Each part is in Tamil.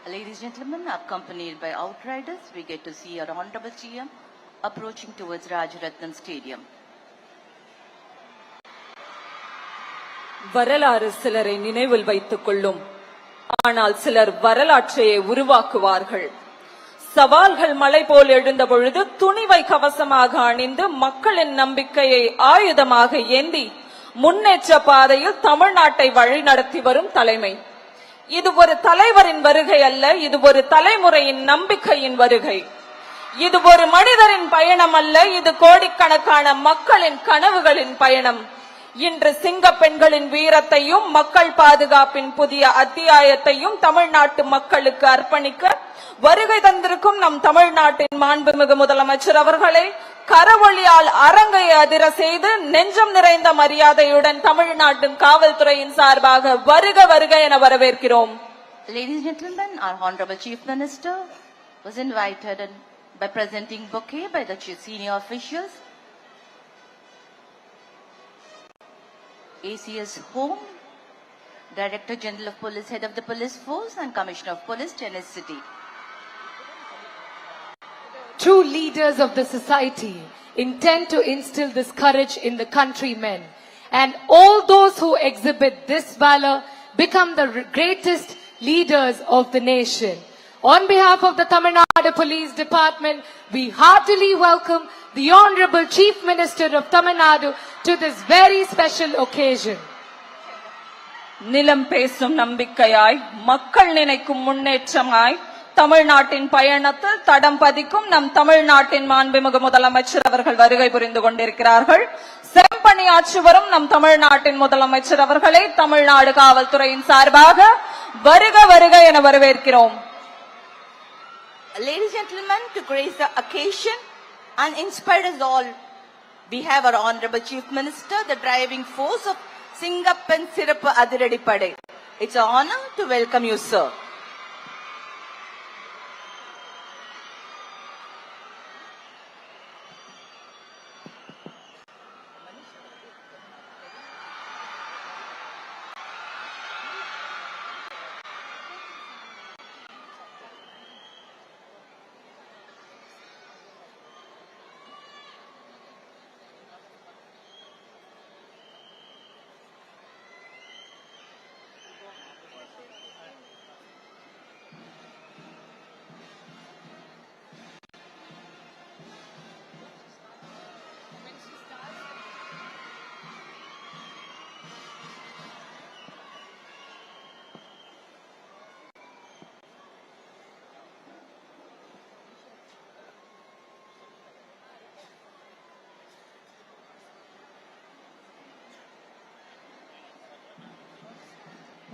Ladies and gentlemen, accompanied by outriders, we get to see our Honorable GM approaching towards Rajaratnam Stadium. வரலாறு சிலரை நினைவில் வைத்துக் கொள்ளும், ஆனால் சிலர் வரலாற்றையே உருவாக்குவார்கள். சவால்கள் மலை போல் எழுந்த பொழுது துணிவை கவசமாக அணிந்து மக்களின் நம்பிக்கையை ஆயுதமாக ஏந்தி முன்னேற்ற பாதையில் தமிழ்நாட்டை வழிநடத்தி வரும் தலைமை. இது ஒரு தலைவரின் வருகை அல்ல, இது ஒரு தலைமுறையின் நம்பிக்கையின் வருகை. இது ஒரு மனிதரின் பயணம் அல்ல, இது கோடிக்கணக்கான மக்களின் கனவுகளின் பயணம். இன்று சிங்க பெண்களின் வீரத்தையும் மக்கள் பாதுகாப்பின் புதிய அத்தியாயத்தையும் தமிழ்நாட்டு மக்களுக்கு அர்ப்பணிக்க வருகை தந்திருக்கும் நம் தமிழ்நாட்டின் மாண்புமிகு முதலமைச்சர் அவர்களை கரவொலியால் அரங்கை அதிர செய்து நெஞ்சம் நிறைந்த மரியாதையுடன் தமிழ்நாட்டின் காவல்துறையின் சார்பாக வருக வருக என வரவேற்கிறோம். Ladies and gentlemen, our Honorable Chief Minister was invited by presenting bouquet by the senior officials. ACS Home, Director General of Police, Head of the Police Force and Commissioner of Police, Chennai City. True leaders of the society intend to instill this courage in the countrymen, and all those who exhibit this valor become the greatest leaders of the nation. On behalf of the Tamil Nadu Police Department, we heartily welcome the Honorable Chief Minister of Tamil Nadu to this very special occasion. நிலம் பேசும் நம்பிக்கையாய், மக்கள் நினைக்கும் முன்னேற்றமாய், தமிழ்நாட்டின் பயணத்தில் தடம் பதிக்கும் நம் தமிழ்நாட்டின் மாண்புமிகு முதலமைச்சர் அவர்கள் வருகை புரிந்து கொண்டிருக்கிறார்கள். செம்பணியாற்றி வரும் நம் தமிழ்நாட்டின் முதலமைச்சர் அவர்களை தமிழ்நாடு காவல்துறையின் சார்பாக வருக வருக என வரவேற்கிறோம். Ladies and gentlemen, to grace the occasion and inspire us all, we have our Honorable Chief Minister, the driving force of Singappan Sirappu Adiradi Pade. It's an honor to welcome you, sir.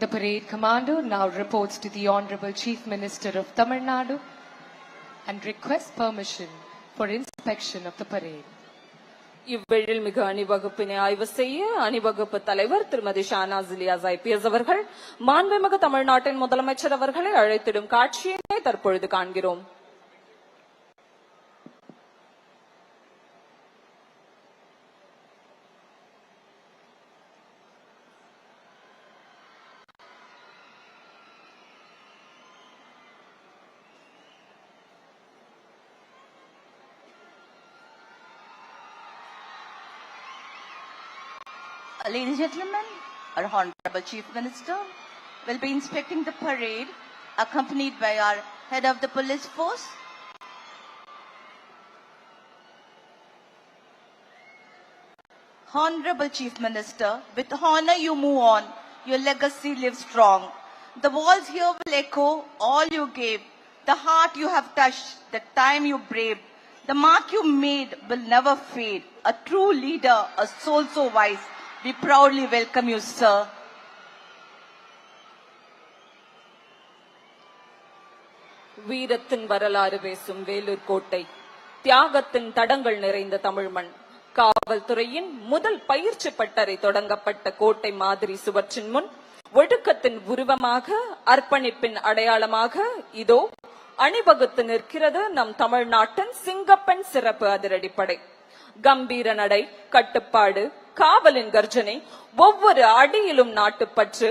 The parade commander now reports to the Honorable Chief Minister of Tamil Nadu and requests permission for inspection of the parade. இவ்வேழில் மிக அணிவகுப்பினை ஆய்வு செய்ய அணிவகுப்பு தலைவர் திருமதி ஷானாஸ் இலியாஸ் IPS அவர்கள் மாண்புமிகு தமிழ்நாட்டின் முதலமைச்சர் அவர்களை அழைத்திடும் காட்சியினை தற்பொழுது காண்கிறோம். Ladies and gentlemen, our Honorable Chief Minister will be inspecting the parade accompanied by our Head of the Police Force, Honorable Chief Minister, with honor you move on, your legacy lives strong. The walls here will echo all you gave, the heart you have touched, the time you braved, the mark you made will never fade. A true leader, a soul so wise, we proudly welcome you, sir. வீரத்தின் வரலாறு பேசும் வேலூர் கோட்டை, தியாகத்தின் தடங்கள் நிறைந்த தமிழ்மண், காவல்துறையின் முதல் பயிற்சி பட்டறை தொடங்கப்பட்ட கோட்டை மாதிரி சுவற்றின் முன் ஒழுக்கத்தின் உருவமாக, அர்ப்பணிப்பின் அடையாளமாக இதோ அணிவகுத்து நிற்கிறது நம் தமிழ்நாட்டின் சிங்கப்பெண் சிறப்பு அதிரடிப்படை. கம்பீர நடை, கட்டுப்பாடு, காவலின் கர்ஜனை, ஒவ்வொரு அடியிலும் நாட்டுப்பற்று,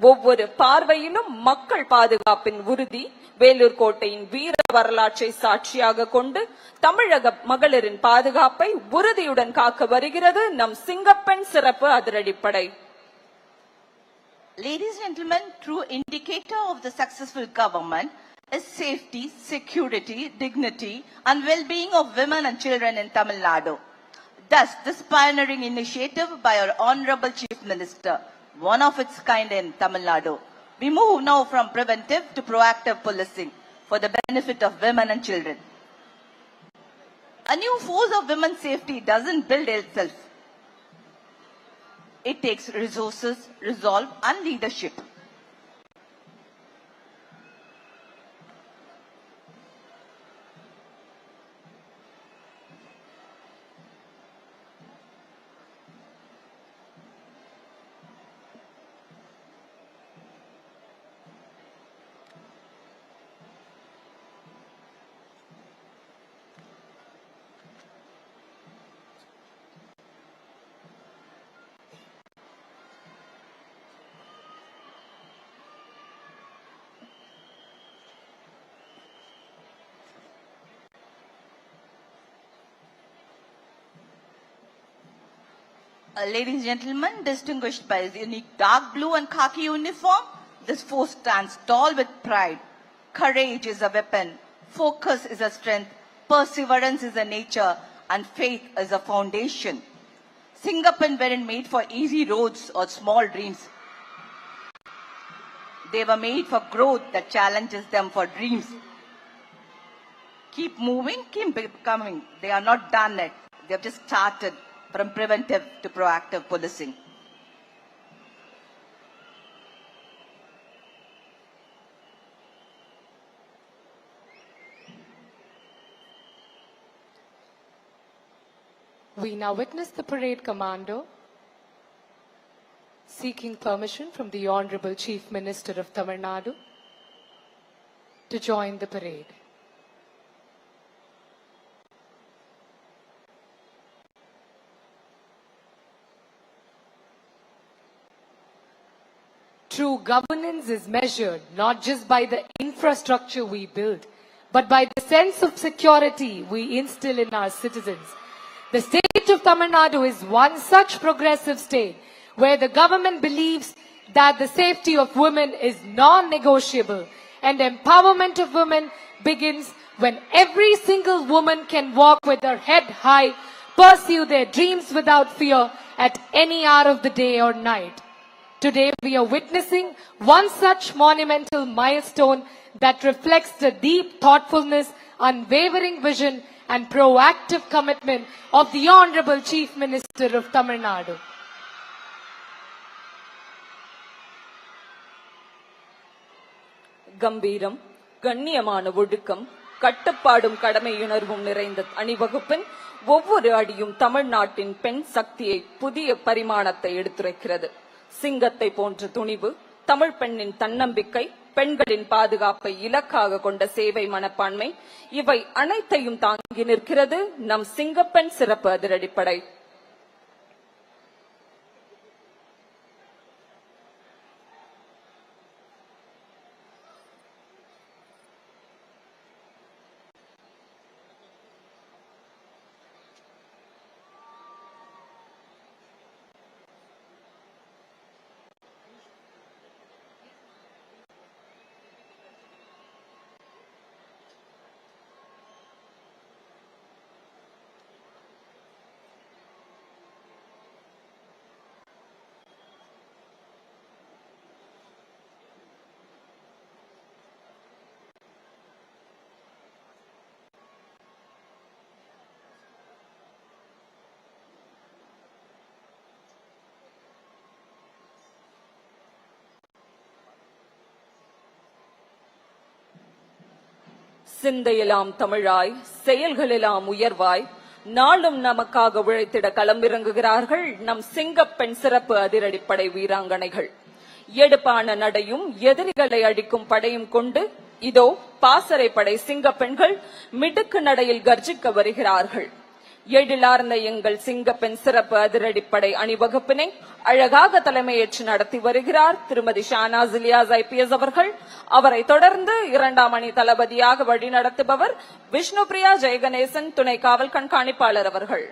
ஒவ்வொரு பார்வையிலும் மக்கள் பாதுகாப்பின் உறுதி, வேலூர் கோட்டையின் வீர வரலாற்றை சாட்சியாக கொண்டு தமிழக மகளிரின் பாதுகாப்பை உறுதியுடன் காக்க வருகிறது நம் சிங்கப்பெண் சிறப்பு அதிரடிப்படை. Ladies and gentlemen, true indicator of the successful government is safety, security, dignity and well-being of women and children in Tamil Nadu. Thus, this pioneering initiative by our Honorable Chief Minister, one of its kind in Tamil Nadu. We move now from preventive to proactive policing for the benefit of women and children. A new force of women's safety doesn't build itself. It takes resources, resolve and leadership. Ladies and gentlemen, distinguished by its unique dark blue and khaki uniform, this force stands tall with pride. Courage is a weapon, focus is a strength, perseverance is a nature, and faith is a foundation. Singapan weren't made for easy roads or small dreams. They were made for growth that challenges them for dreams. Keep moving, keep becoming. They are not done yet. They have just started. From preventive to proactive policing. We now witness the parade commando seeking permission from the Honorable Chief Minister of Tamil Nadu to join the parade. True governance is measured not just by the infrastructure we build, but by the sense of security we instill in our citizens. The state of Tamil Nadu is one such progressive state where the government believes that the safety of women is non-negotiable and empowerment of women begins when every single woman can walk with her head high, pursue their dreams without fear at any hour of the day or night. Today we are witnessing one such monumental milestone that reflects the deep thoughtfulness, unwavering vision and proactive commitment of the Honorable Chief Minister of Tamil Nadu. கம்பீரம், கண்ணியமான ஒழுக்கம், கட்டுப்பாடும் கடமையுணர்வும் நிறைந்த அணிவகுப்பின் ஒவ்வொரு அடியும் தமிழ்நாட்டின் பெண் சக்தியை புதிய பரிமாணத்தை எடுத்துரைக்கிறது. சிங்கத்தை போன்ற துணிவு, தமிழ் பெண்ணின் தன்னம்பிக்கை, பெண்களின் பாதுகாப்பை இலக்காக கொண்ட சேவை மனப்பான்மை, இவை அனைத்தையும் தாங்கி நிற்கிறது நம் சிங்கப்பெண் சிறப்பு அதிரடிப்படை. சிந்தையெல்லாம் தமிழாய், செயல்களெல்லாம் உயர்வாய், நாளும் நமக்காக உழைத்திட களமிறங்குகிறார்கள் நம் சிங்கப்பெண் சிறப்பு அதிரடிப்படை வீராங்கனைகள். எடுப்பான நடையும் எதிரிகளை அடிக்கும் படையும் கொண்டு இதோ பாசறை படை சிங்க பெண்கள் மிடுக்கு நடையில் கர்ஜிக்க வருகிறார்கள். எழிலார்ந்த எங்கள் சிங்கப்பெண் சிறப்பு அதிரடிப்படை அணிவகுப்பினை அழகாக தலைமையேற்று நடத்தி வருகிறார் திருமதி ஷானாஸ் இலியாஸ் IPS அவர்கள். அவரை தொடர்ந்து 2ஆம் அணி தளபதியாக வழிநடத்துபவர் விஷ்ணுபிரியா ஜெயகணேசன் துணை காவல் கண்காணிப்பாளர் அவர்கள்.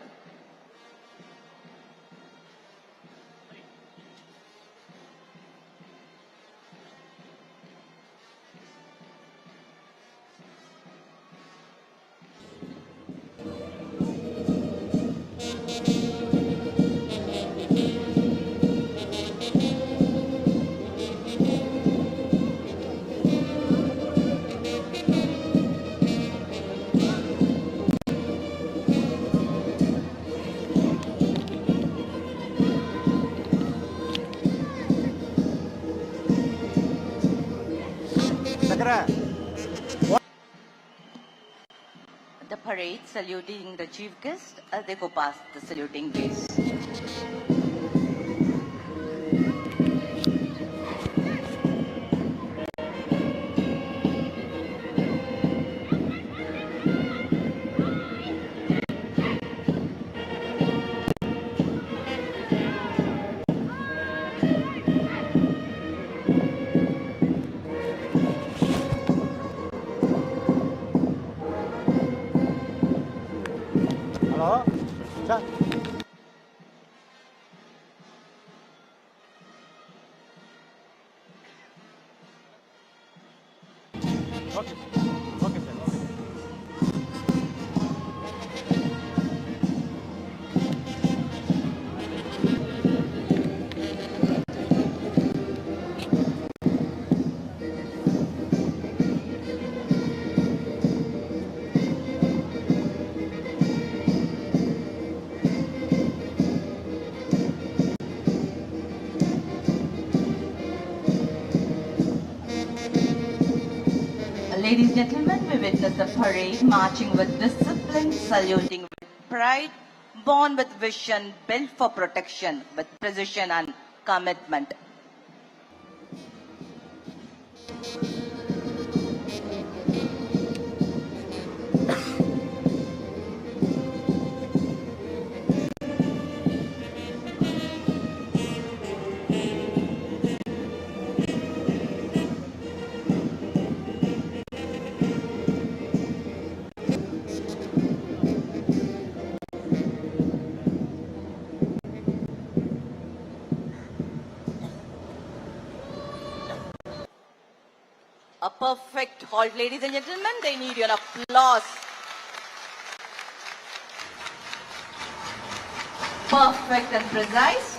The parade saluting the chief guest as they go past the saluting base. Hello? Sir? Okay. Okay, sir. Ladies and gentlemen, we witness the parade marching with discipline, saluting with pride, born with vision, built for protection with precision and commitment. A perfect halt, ladies and gentlemen. They need your applause. Perfect and precise.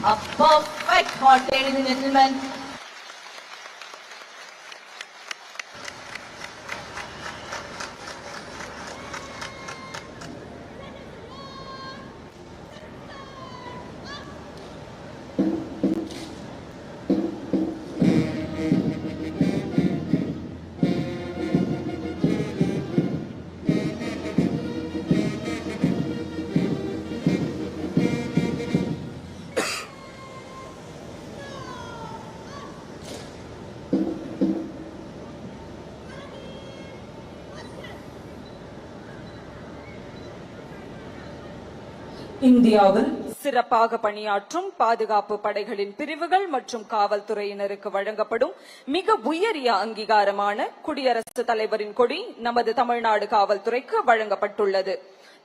A perfect halt, ladies and gentlemen. இந்தியாவில் சிறப்பாக பணியாற்றும் பாதுகாப்பு படைகளின் பிரிவுகள் மற்றும் காவல்துறையினருக்கு வழங்கப்படும் மிக உயரிய அங்கீகாரமான குடியரசுத் தலைவரின் கொடி நமது தமிழ்நாடு காவல்துறைக்கு வழங்கப்பட்டுள்ளது.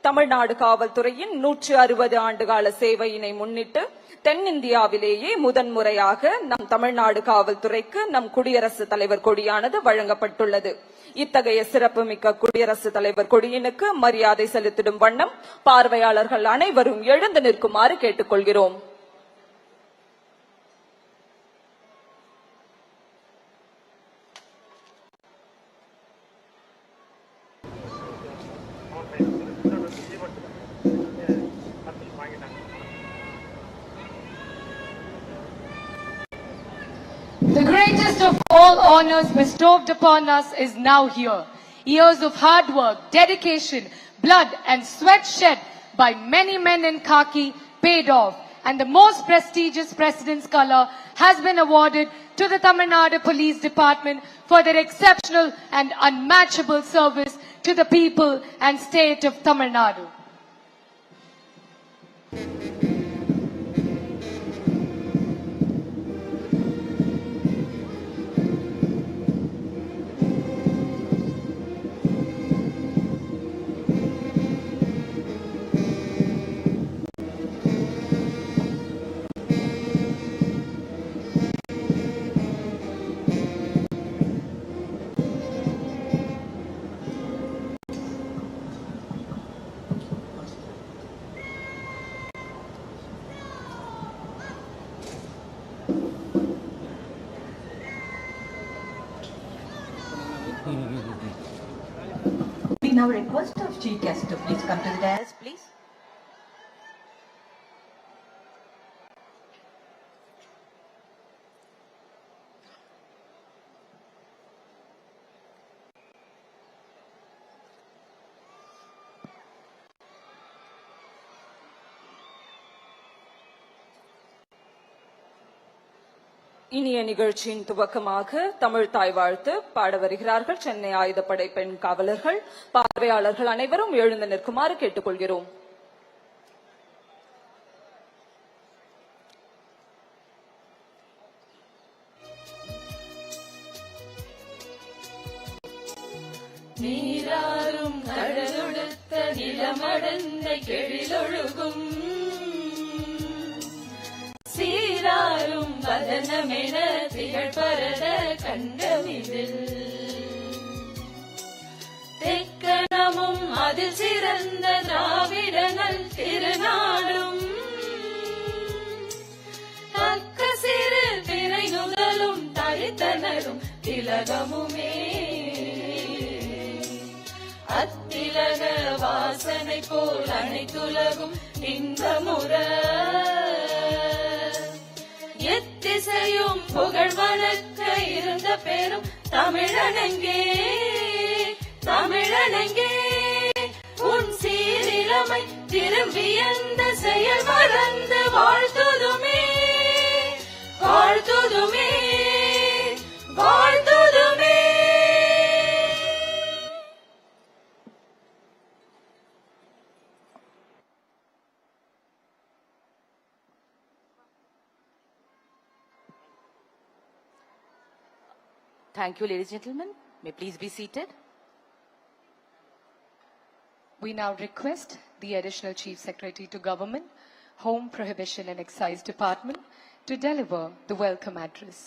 தமிழ்நாடு காவல்துறையின் 160 ஆண்டுகால சேவையினை முன்னிட்டு தென்னிந்தியாவிலேயே முதன்முறையாக நம் தமிழ்நாடு காவல்துறைக்கு நம் குடியரசுத் தலைவர் கொடியானது வழங்கப்பட்டுள்ளது. இத்தகைய சிறப்புமிக்க குடியரசுத் தலைவர் கொடியினுக்கு மரியாதை செலுத்திடும் வண்ணம் பார்வையாளர்கள் அனைவரும் எழுந்து நிற்குமாறு கேட்டுக்கொள்கிறோம். The greatest of all honors bestowed upon us is now here. Years of hard work, dedication, blood and sweat shed by many men in khaki paid off, and the most prestigious President's Color has been awarded to the Tamil Nadu Police Department for their exceptional and unmatchable service to the people and state of Tamil Nadu. We now request our chief guest to please come to the dais, please. இனிய நிகழ்ச்சியின் துவக்கமாக தமிழ் தாய் வாழ்த்து பாட வருகிறார்கள் சென்னை ஆயுதப்படை பெண் காவலர்கள். பார்வையாளர்கள் அனைவரும் எழுந்து நிற்குமாறு கேட்டுக்கொள்கிறோம். நீராறும் கடலொடுத்த நிலமடந்த கெழிலொழுகும் சீராரும் வதனமென திகழ்பரத கண்டமிதில் தெக்கணமும் அதில் சிறந்த திராவிடனல் திருநாடும் தக்க சிறு திரை நுதலும் தரித்தனரும் திலகமுமே அத்திலக வாசனை போல் அனைத்துலகும் இன்பமுற எத்திசையும் புகழ் வணக்க இருந்த பேரும் தமிழனங்கே தமிழனங்கே உன் சீரிழமை திரும்பி அந்த செயல் மறந்து வாழ்த்துதுமே வாழ்த்துதுமே வாழ்த்துதுமே. Thank you, ladies and gentlemen. May please be seated. We now request the Additional Chief Secretary to Government, Home Prohibition and Excise Department to deliver the welcome address.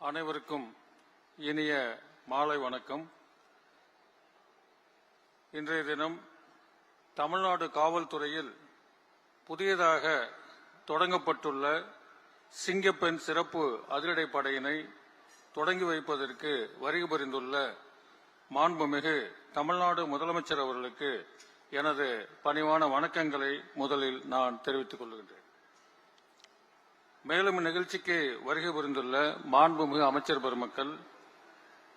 அனைவருக்கும் இனிய மாலை வணக்கம். இன்றைய தினம் தமிழ்நாடு காவல்துறையில் புதியதாக தொடங்கப்பட்டுள்ள சிங்கப்பெண் சிறப்பு அதிரடிப்படையினை தொடங்கி வைப்பதற்கு வருகை புரிந்துள்ள மாண்புமிகு தமிழ்நாடு முதலமைச்சர் அவர்களுக்கு எனது பணிவான வணக்கங்களை முதலில் நான் தெரிவித்துக் கொள்கின்றேன். மேலும் இந்நிகழ்ச்சிக்கு வருகை புரிந்துள்ள மாண்புமிகு அமைச்சர் பெருமக்கள்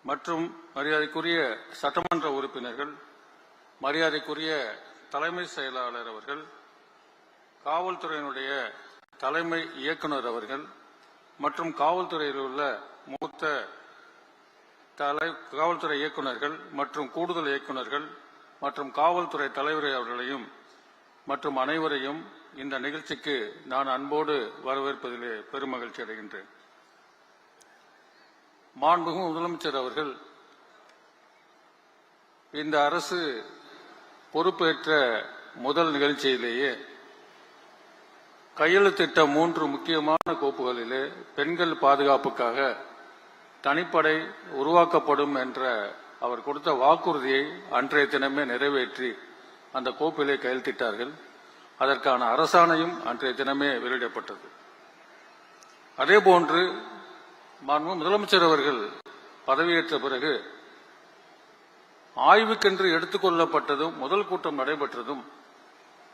மற்றும் மரியாதைக்குரிய சட்டமன்ற உறுப்பினர்கள், மரியாதைக்குரிய தலைமை செயலாளர் அவர்கள், காவல்துறையினுடைய தலைமை இயக்குனர் அவர்கள் மற்றும் காவல்துறையில் உள்ள மூத்த காவல்துறை இயக்குநர்கள் மற்றும் கூடுதல் இயக்குநர்கள் மற்றும் காவல்துறை தலைவர் அவர்களையும் மற்றும் அனைவரையும் இந்த நிகழ்ச்சிக்கு நான் அன்போடு வரவேற்பதிலே பெருமகிழ்ச்சி அடைகின்றேன். மாண்புமிகு முதலமைச்சர் அவர்கள் இந்த அரசு பொறுப்பேற்ற முதல் நிகழ்ச்சியிலேயே கையெழுத்திட்ட 3 முக்கியமான கோப்புகளிலே பெண்கள் பாதுகாப்புக்காக தனிப்படை உருவாக்கப்படும் என்ற அவர் கொடுத்த வாக்குறுதியை அன்றைய தினமே நிறைவேற்றி அந்த கோப்பிலே கையெழுத்திட்டார்கள். அதற்கான அரசாணையும் அன்றைய தினமே வெளியிடப்பட்டது. அதேபோன்று முதலமைச்சர் அவர்கள் பதவியேற்ற பிறகு ஆய்வுக்கென்று எடுத்துக்கொள்ளப்பட்டதும் முதல் கூட்டம் நடைபெற்றதும்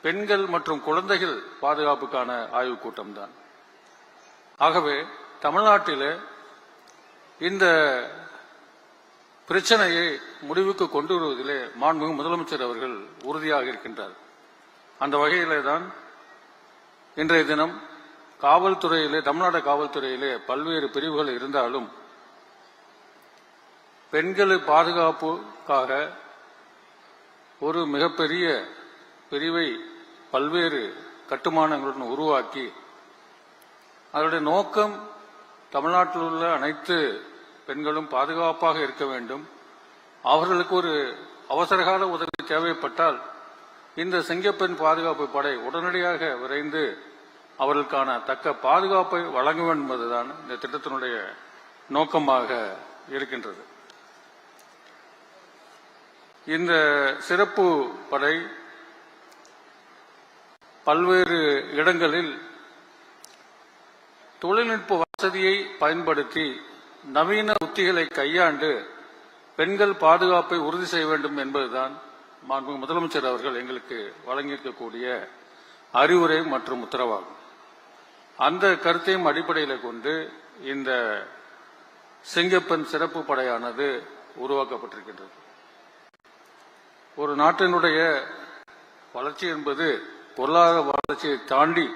பெண்கள் மற்றும் குழந்தைகள் பாதுகாப்புக்கான ஆய்வுக் கூட்டம்தான். ஆகவே தமிழ்நாட்டில் இந்த பிரச்சனையை முடிவுக்கு கொண்டு வருவதிலே மாண்புமிகு முதலமைச்சர் அவர்கள் உறுதியாக இருக்கின்றார். அந்த வகையிலே தான் இன்றைய தினம் காவல்துறையிலே, தமிழ்நாடு காவல்துறையிலே பல்வேறு பிரிவுகள் இருந்தாலும் பெண்கள் பாதுகாப்புக்காக ஒரு மிகப்பெரிய பிரிவை பல்வேறு கட்டுமானங்களுடன் உருவாக்கி அதனுடைய நோக்கம் தமிழ்நாட்டில் உள்ள அனைத்து பெண்களும் பாதுகாப்பாக இருக்க வேண்டும். அவர்களுக்கு ஒரு அவசரகால உதவி தேவைப்பட்டால் இந்த சிங்கப்பெண் பாதுகாப்பு படை உடனடியாக விரைந்து அவர்களுக்கான தக்க பாதுகாப்பை வழங்க வேண்டும் என்பதுதான் இந்த திட்டத்தினுடைய நோக்கமாக இருக்கின்றது. இந்த சிறப்பு படை பல்வேறு இடங்களில் தொழில்நுட்ப வசதியை பயன்படுத்தி நவீன உத்திகளை கையாண்டு பெண்கள் பாதுகாப்பை உறுதி செய்ய வேண்டும் என்பதுதான் மாண்புமிகு முதலமைச்சர் அவர்கள் எங்களுக்கு வழங்கியிருக்கக்கூடிய அறிவுரை மற்றும் உத்தரவாகும். அந்த கருத்தையும் அடிப்படையில் கொண்டு இந்த சிங்கப்பெண் சிறப்பு படையானது உருவாக்கப்பட்டிருக்கின்றது. ஒரு நாட்டினுடைய வளர்ச்சி என்பது பொருளாதார வளர்ச்சியை தாண்டி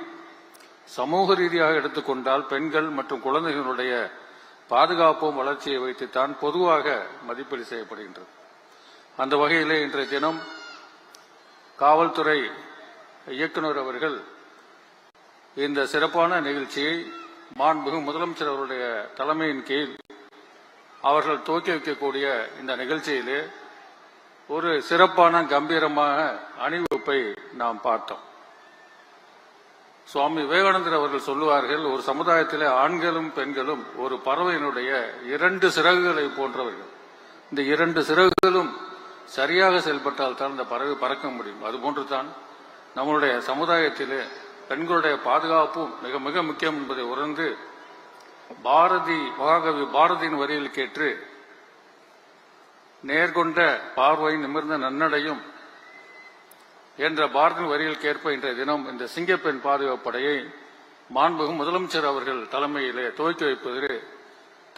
சமூக ரீதியாக எடுத்துக்கொண்டால் பெண்கள் மற்றும் குழந்தைகளுடைய பாதுகாப்பும் வளர்ச்சியை வைத்துத்தான் பொதுவாக மதிப்பீடு செய்யப்படுகின்றது. அந்த வகையிலே இன்றைய தினம் காவல்துறை இயக்குநர் அவர்கள் இந்த சிறப்பான நிகழ்ச்சியை மாண்புமிகு முதலமைச்சர் அவருடைய தலைமையின் கீழ் அவர்கள் துவக்கி வைக்கக்கூடிய இந்த நிகழ்ச்சியிலே ஒரு சிறப்பான கம்பீரமான அணிவகுப்பை நாம் பார்த்தோம். சுவாமி விவேகானந்தர் அவர்கள் சொல்லுவார்கள், ஒரு சமுதாயத்திலே ஆண்களும் பெண்களும் ஒரு பறவையினுடைய 2 சிறகுகளை போன்றவர்கள். இந்த 2 சிறகுகளும் சரியாக செயல்பட்டால் தான் இந்த பறவை பறக்க முடியும். அதுபோன்று தான் நம்முடைய சமுதாயத்திலே பெண்களுடைய பாதுகாப்பும் மிக மிக முக்கியம் என்பதை உணர்ந்து மகாகவி பாரதியின் வரியில் கேட்டு நேர்கொண்ட பார்வை நிமிர்ந்த நன்னடையும் என்ற பாரதியின் வரியில் கேட்ப இன்றைய தினம் இந்த சிங்கப்பெண் பாதுகாப்பு படையை மாண்புமிகு முதலமைச்சர் அவர்கள் தலைமையிலே துவக்கி வைப்பதிலே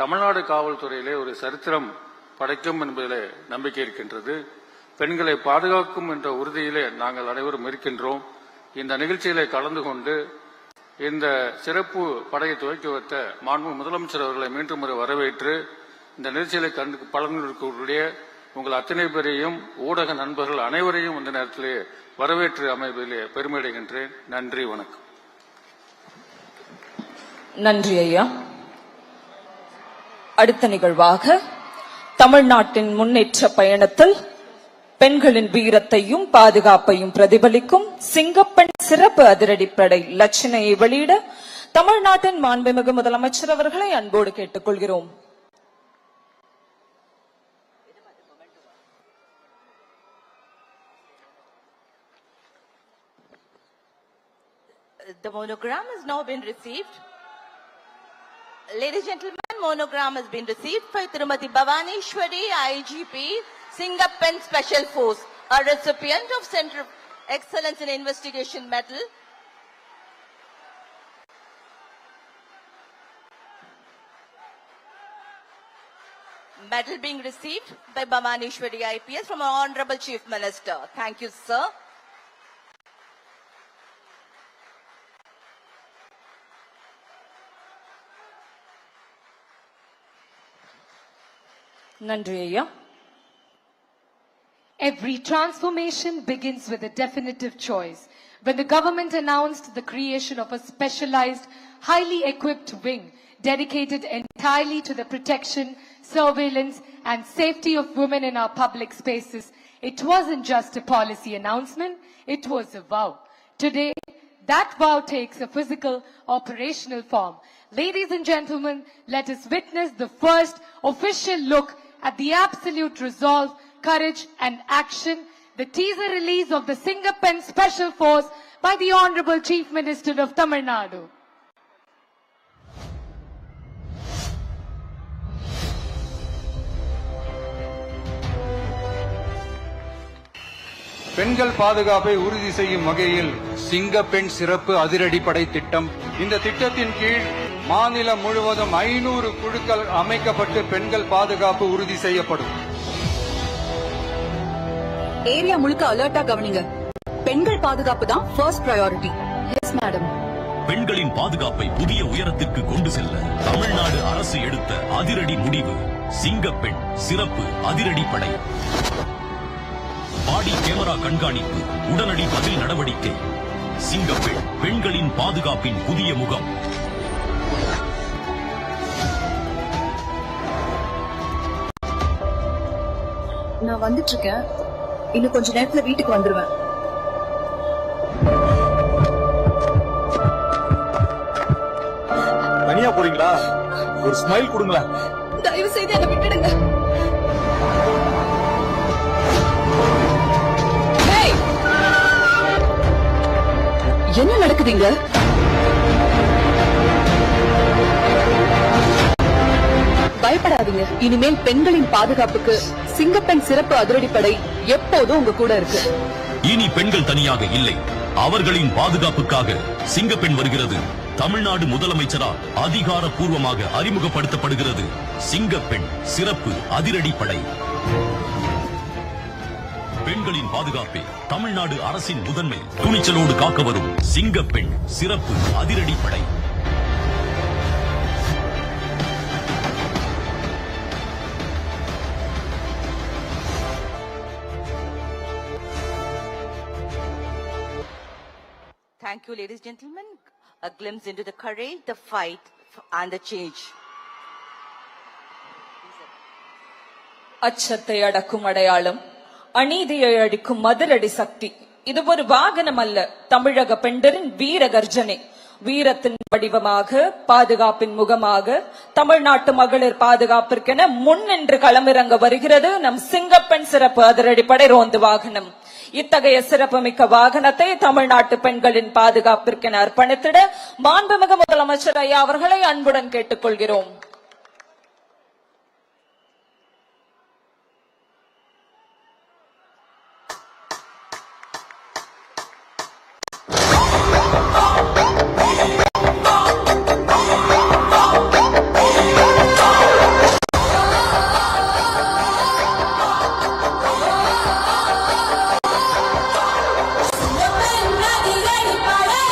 தமிழ்நாடு காவல்துறையிலே ஒரு சரித்திரம் படைக்கும் என்பதிலே நம்பிக்கை இருக்கின்றது. பெண்களை பாதுகாக்கும் என்ற உறுதியிலே நாங்கள் அனைவரும் இருக்கின்றோம். இந்த நிகழ்ச்சியிலே கலந்து கொண்டு இந்த சிறப்பு படையை துவக்கி வைத்த மாண்புமிகு முதலமைச்சர் அவர்களை மீண்டும் வரவேற்று இந்த நிகழ்ச்சியிலே பலனுடைய உங்கள் அத்தனை பேரையும் ஊடக நண்பர்கள் அனைவரையும் இந்த நேரத்திலே வரவேற்று அமைவதிலே பெருமையடைகின்றேன். நன்றி, வணக்கம். நன்றி ஐயா. அடுத்த நிகழ்வாக தமிழ்நாட்டின் முன்னேற்ற பயணத்தில் பெண்களின் வீரத்தையும் பாதுகாப்பையும் பிரதிபலிக்கும் சிங்கப்பெண் சிறப்பு அதிரடிப்படை லட்சணையை வெளியிட தமிழ்நாட்டின் மாண்புமிகு முதலமைச்சர் அவர்களை அன்போடு கேட்டுக்கொள்கிறோம். The monogram has now been received. Ladies and gentlemen, monogram has been received by Tirumati Bhavaneshwari, IGP, Singapore Special Force, a recipient of Center of Excellence in Investigation Medal. Medal being received by Bhamaneshwari IPS from our Honorable Chief Minister. Thank you, sir. நன்றி ஐயா. Every transformation begins with a definitive choice. When the government announced the creation of a specialized, highly equipped wing dedicated entirely to the protection, surveillance and safety of women in our public spaces, it wasn't just a policy announcement, it was a vow. Today, that vow takes a physical, operational form. Ladies and gentlemen, let us witness the first official look at the absolute resolve, courage and action, the teaser release of the Singapen Special Force by the Honorable Chief Minister of Tamil Nadu. பெண்கள் பாதுகாப்பை உறுதி செய்யும் வகையில் சிங்கப்பெண் சிறப்பு அதிரடிப்படை திட்டம். இந்த திட்டத்தின் கீழ் மாநிலம் முழுவதும் 500 குழுக்கள் அமைக்கப்பட்டு பெண்கள் பாதுகாப்பு உறுதி செய்யப்படும். ஏரியா முழுக்க அலர்ட்டா கவனிங்க. பெண்கள் பாதுகாப்பு தான் ஃபர்ஸ்ட் பிரையாரிட்டி. Yes madam. பெண்களின் பாதுகாப்பை புதிய உயரத்திற்கு கொண்டு செல்ல தமிழ்நாடு அரசு எடுத்த அதிரடி முடிவு சிங்கப்பெண் சிறப்பு அதிரடிப்படை. பாடி கேமரா கண்காணிப்பு, உடனடி பதில் நடவடிக்கை. சிங்கப்பெண் பெண்களின் பாதுகாப்பின் புதிய முகம். நான் வந்துட்டு இருக்கேன். இன்னும் கொஞ்ச நேரத்துல வீட்டுக்கு வந்துருவேன். தனியா போறீங்களா? ஒரு ஸ்மைல் கொடுங்களேன். தயவு செய்து என்ன விட்டுடுங்க. என்ன நடக்குதுங்க? பயப்படாதீங்க. இனிமேல் பெண்களின் பாதுகாப்புக்கு சிங்கப்பெண் சிறப்பு அதிரடிப்படை எப்போதும் உங்க கூட இருக்கு. இனி பெண்கள் தனியாக இல்லை, அவர்களின் பாதுகாப்புக்காக சிங்கப்பெண் வருகிறது. தமிழ்நாடு முதலமைச்சரால் அதிகாரப்பூர்வமாக அறிமுகப்படுத்தப்படுகிறது சிங்கப்பெண் சிறப்பு அதிரடிப்படை. பெண்களின் பாதுகாப்பே தமிழ்நாடு அரசின் முதன்மை. துணிச்சலோடு காக்க வரும் சிங்கப்பெண் சிறப்பு அதிரடிப்படை. Thank you, ladies and gentlemen. A glimpse into the courage, the fight, and the change. அச்சத்தை அடக்கும் அடையாளம், அநீதியை அழிக்கும் மதிலடி சக்தி. இது ஒரு வாகனம் அல்ல, தமிழக பெண்டரின் வீர கர்ஜனை. வீரத்தின் வடிவமாக, பாதுகாப்பின் முகமாக, தமிழ்நாட்டு மகளிர் பாதுகாப்பிற்கென முன்னின்று களமிறங்க வருகிறது நம் சிங்கப்பெண் சிறப்பு அதிரடிப்படை ரோந்து வாகனம். இத்தகைய சிறப்புமிக்க வாகனத்தை தமிழ்நாட்டு பெண்களின் பாதுகாப்பிற்கென அர்ப்பணித்திட மாண்புமிகு முதலமைச்சர் ஐயா அவர்களை அன்புடன் கேட்டுக்கொள்கிறோம். சிங்கப்பெண் அதிரடிப்படை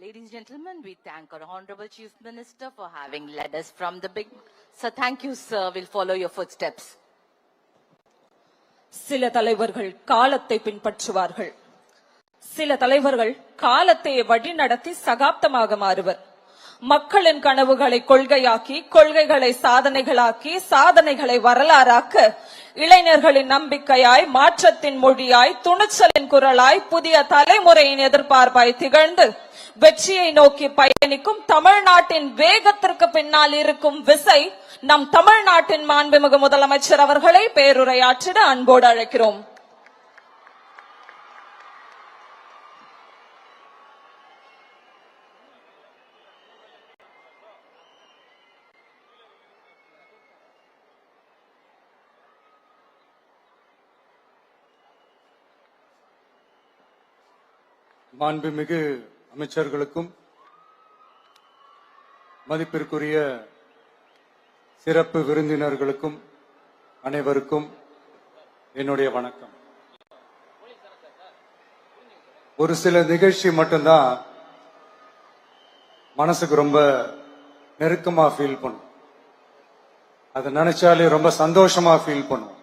Ladies and gentlemen, we thank our Honorable Chief Minister for having led us from the big. Sir, thank you, sir. We'll follow your footsteps. சில தலைவர்கள் காலத்தை பின்பற்றுவார்கள், சில தலைவர்கள் காலத்தை வழிநடத்தி சகாப்தமாக மாறுவர். மக்களின் கனவுகளை கொள்கையாக்கி, கொள்கைகளை சாதனைகளாக்கி, சாதனைகளை வரலாறாக்க இளைஞர்களின் நம்பிக்கையாய், மாற்றத்தின் மொழியாய், துணிச்சலின் குரலாய், புதிய தலைமுறையின் எதிர்பார்ப்பாய் திகழ்ந்து வெற்றியை நோக்கி பயணிக்கும் தமிழ்நாட்டின் வேகத்திற்கு பின்னால் இருக்கும் விசை நம் தமிழ்நாட்டின் மாண்புமிகு முதலமைச்சர் அவர்களை பேருரையாற்றிட அன்போடு அழைக்கிறோம். மாண்புமிகு அமைச்சர்களுக்கும் மதிப்பிற்குரிய சிறப்பு விருந்தினர்களுக்கும் அனைவருக்கும் என்னுடைய வணக்கம். ஒரு சில நிகழ்ச்சி மட்டும்தான் மனசுக்கு ரொம்ப நெருக்கமா ஃபீல் பண்ணும், அதை நினைச்சாலே ரொம்ப சந்தோஷமா ஃபீல் பண்ணும்.